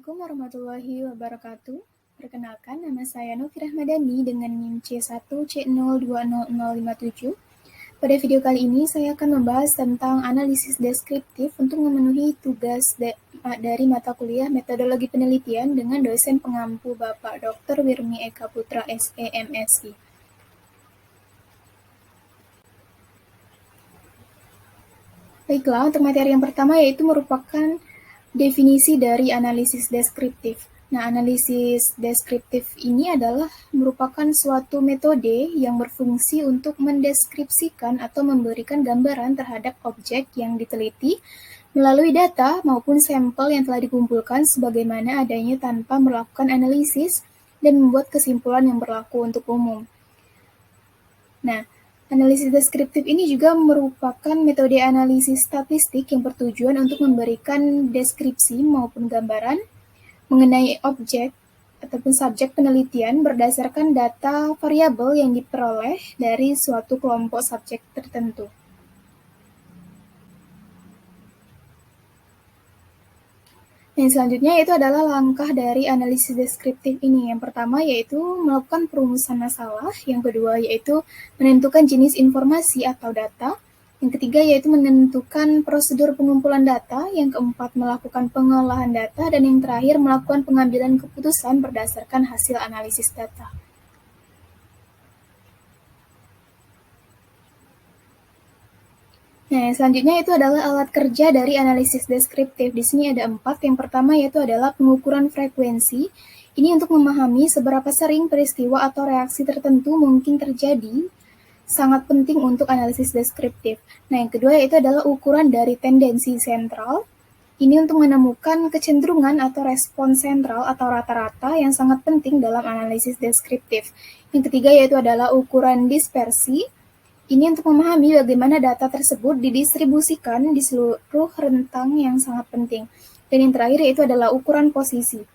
Assalamualaikum warahmatullahi wabarakatuh. Perkenalkan, nama saya Novi Rahmadani dengan NIM C1C020057. Pada video kali ini, saya akan membahas tentang analisis deskriptif untuk memenuhi tugas dari mata kuliah metodologi penelitian dengan dosen pengampu Bapak Dr. Wirmi Eka Putra SE MSI. Baiklah, untuk materi yang pertama yaitu merupakan definisi dari analisis deskriptif. Nah, analisis deskriptif ini adalah merupakan suatu metode yang berfungsi untuk mendeskripsikan atau memberikan gambaran terhadap objek yang diteliti melalui data maupun sampel yang telah dikumpulkan sebagaimana adanya tanpa melakukan analisis dan membuat kesimpulan yang berlaku untuk umum. Nah, analisis deskriptif ini juga merupakan metode analisis statistik yang bertujuan untuk memberikan deskripsi maupun gambaran mengenai objek ataupun subjek penelitian berdasarkan data variabel yang diperoleh dari suatu kelompok subjek tertentu. Yang selanjutnya itu adalah langkah dari analisis deskriptif ini. Yang pertama yaitu melakukan perumusan masalah, yang kedua yaitu menentukan jenis informasi atau data, yang ketiga yaitu menentukan prosedur pengumpulan data, yang keempat melakukan pengolahan data, dan yang terakhir melakukan pengambilan keputusan berdasarkan hasil analisis data. Nah, selanjutnya itu adalah alat kerja dari analisis deskriptif. Di sini ada 4. Yang pertama yaitu adalah pengukuran frekuensi. Ini untuk memahami seberapa sering peristiwa atau reaksi tertentu mungkin terjadi, sangat penting untuk analisis deskriptif. Nah, yang kedua yaitu adalah ukuran dari tendensi sentral. Ini untuk menemukan kecenderungan atau respon sentral atau rata-rata yang sangat penting dalam analisis deskriptif. Yang ketiga yaitu adalah ukuran dispersi. Ini untuk memahami bagaimana data tersebut didistribusikan di seluruh rentang yang sangat penting. Dan yang terakhir yaitu adalah ukuran posisi.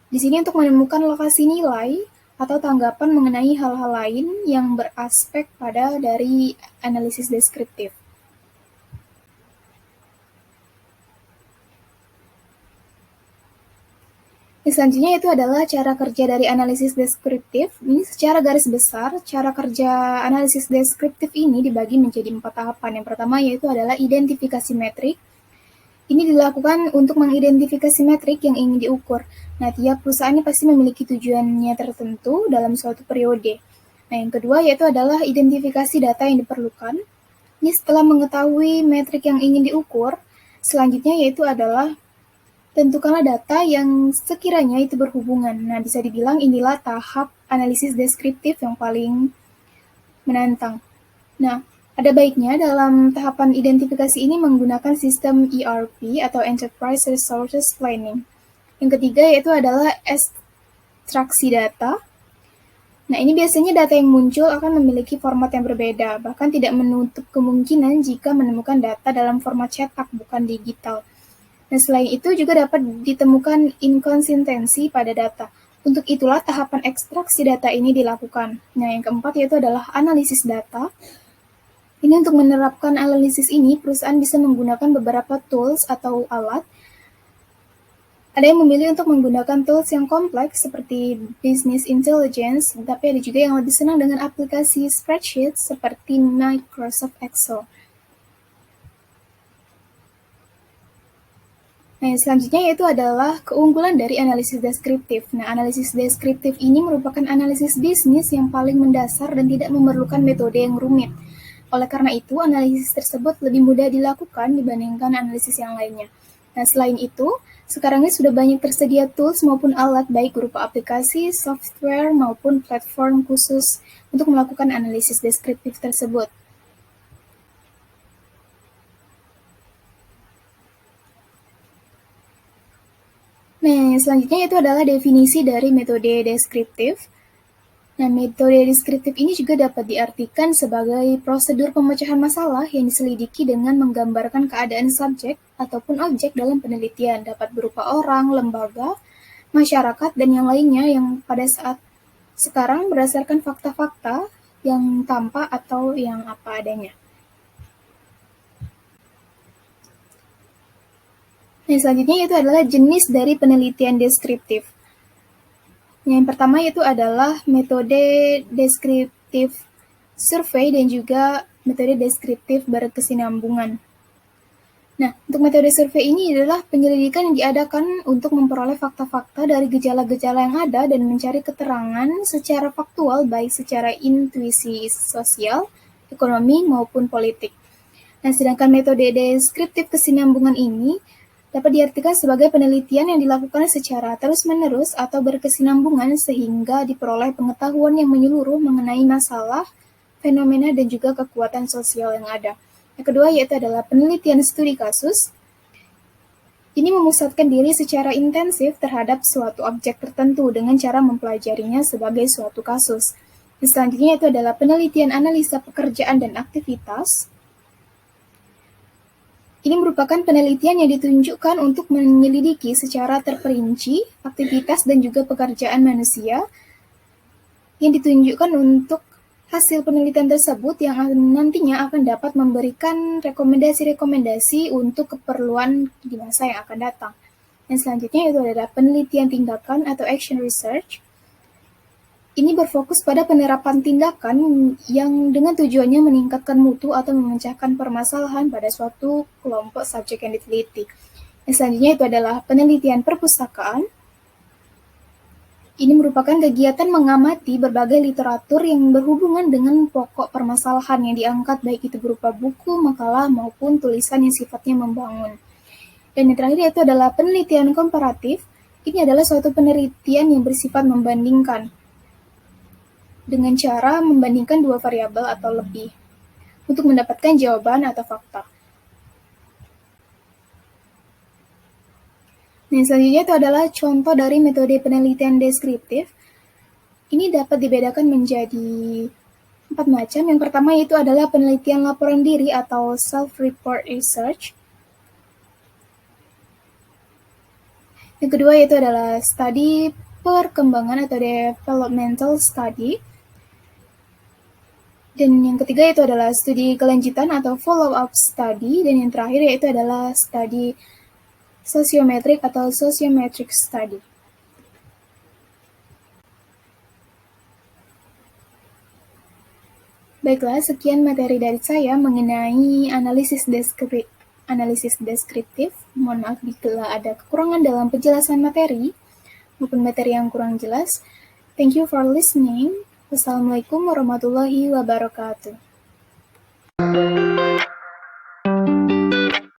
Di sini untuk menemukan lokasi nilai atau tanggapan mengenai hal-hal lain yang beraspek pada dari analisis deskriptif. Selanjutnya itu adalah cara kerja dari analisis deskriptif. Ini secara garis besar, cara kerja analisis deskriptif ini dibagi menjadi 4 tahapan. Yang pertama yaitu adalah identifikasi metrik. Ini dilakukan untuk mengidentifikasi metrik yang ingin diukur. Nah, tiap perusahaan ini pasti memiliki tujuannya tertentu dalam suatu periode. Nah, yang kedua yaitu adalah identifikasi data yang diperlukan. Ini setelah mengetahui metrik yang ingin diukur, selanjutnya yaitu adalah tentukanlah data yang sekiranya itu berhubungan. Nah, bisa dibilang inilah tahap analisis deskriptif yang paling menantang. Nah, ada baiknya dalam tahapan identifikasi ini menggunakan sistem ERP atau Enterprise Resources Planning. Yang ketiga yaitu adalah ekstraksi data. Nah, ini biasanya data yang muncul akan memiliki format yang berbeda, bahkan tidak menutup kemungkinan jika menemukan data dalam format cetak, bukan digital. Dan selain itu juga dapat ditemukan inkonsistensi pada data. Untuk itulah tahapan ekstraksi data ini dilakukan. Nah, yang keempat yaitu adalah analisis data. Ini untuk menerapkan analisis ini, perusahaan bisa menggunakan beberapa tools atau alat. Ada yang memilih untuk menggunakan tools yang kompleks seperti business intelligence, tapi ada juga yang lebih senang dengan aplikasi spreadsheet seperti Microsoft Excel. Nah, selanjutnya yaitu adalah keunggulan dari analisis deskriptif. Nah, analisis deskriptif ini merupakan analisis bisnis yang paling mendasar dan tidak memerlukan metode yang rumit. Oleh karena itu, analisis tersebut lebih mudah dilakukan dibandingkan analisis yang lainnya. Nah, selain itu, sekarang ini sudah banyak tersedia tools maupun alat baik berupa aplikasi, software, maupun platform khusus untuk melakukan analisis deskriptif tersebut. Nah, selanjutnya itu adalah definisi dari metode deskriptif. Nah, metode deskriptif ini juga dapat diartikan sebagai prosedur pemecahan masalah yang diselidiki dengan menggambarkan keadaan subjek ataupun objek dalam penelitian, dapat berupa orang, lembaga, masyarakat, dan yang lainnya yang pada saat sekarang berdasarkan fakta-fakta yang tampak atau yang apa adanya. Nah, selanjutnya itu adalah jenis dari penelitian deskriptif. Yang pertama itu adalah metode deskriptif survei dan juga metode deskriptif berkesinambungan. Nah, untuk metode survei ini adalah penyelidikan yang diadakan untuk memperoleh fakta-fakta dari gejala-gejala yang ada dan mencari keterangan secara faktual baik secara intuisi sosial, ekonomi, maupun politik. Nah, sedangkan metode deskriptif kesinambungan ini dapat diartikan sebagai penelitian yang dilakukan secara terus-menerus atau berkesinambungan sehingga diperoleh pengetahuan yang menyeluruh mengenai masalah, fenomena, dan juga kekuatan sosial yang ada. Yang kedua yaitu adalah penelitian studi kasus. Ini memusatkan diri secara intensif terhadap suatu objek tertentu dengan cara mempelajarinya sebagai suatu kasus. Dan selanjutnya itu adalah penelitian analisa pekerjaan dan aktivitas. Ini merupakan penelitian yang ditunjukkan untuk menyelidiki secara terperinci aktivitas dan juga pekerjaan manusia yang ditunjukkan untuk hasil penelitian tersebut yang nantinya akan dapat memberikan rekomendasi-rekomendasi untuk keperluan di masa yang akan datang. Dan selanjutnya itu adalah penelitian tindakan atau action research. Ini berfokus pada penerapan tindakan yang dengan tujuannya meningkatkan mutu atau memecahkan permasalahan pada suatu kelompok subjek yang diteliti. Dan selanjutnya itu adalah penelitian perpustakaan. Ini merupakan kegiatan mengamati berbagai literatur yang berhubungan dengan pokok permasalahan yang diangkat baik itu berupa buku, makalah, maupun tulisan yang sifatnya membangun. Dan yang terakhir yaitu adalah penelitian komparatif. Ini adalah suatu penelitian yang bersifat membandingkan dengan cara membandingkan dua variabel atau lebih untuk mendapatkan jawaban atau fakta. Nah, selanjutnya itu adalah contoh dari metode penelitian deskriptif. Ini dapat dibedakan menjadi 4 macam. Yang pertama yaitu adalah penelitian laporan diri atau self-report research. Yang kedua yaitu adalah studi perkembangan atau developmental study. Dan yang ketiga yaitu adalah studi kelanjutan atau follow-up study. Dan yang terakhir yaitu adalah studi sosiometrik atau sociometric study. Baiklah, sekian materi dari saya mengenai analisis deskriptif. Mohon maaf bila ada kekurangan dalam penjelasan materi maupun materi yang kurang jelas. Thank you for listening. Wassalamualaikum warahmatullahi wabarakatuh.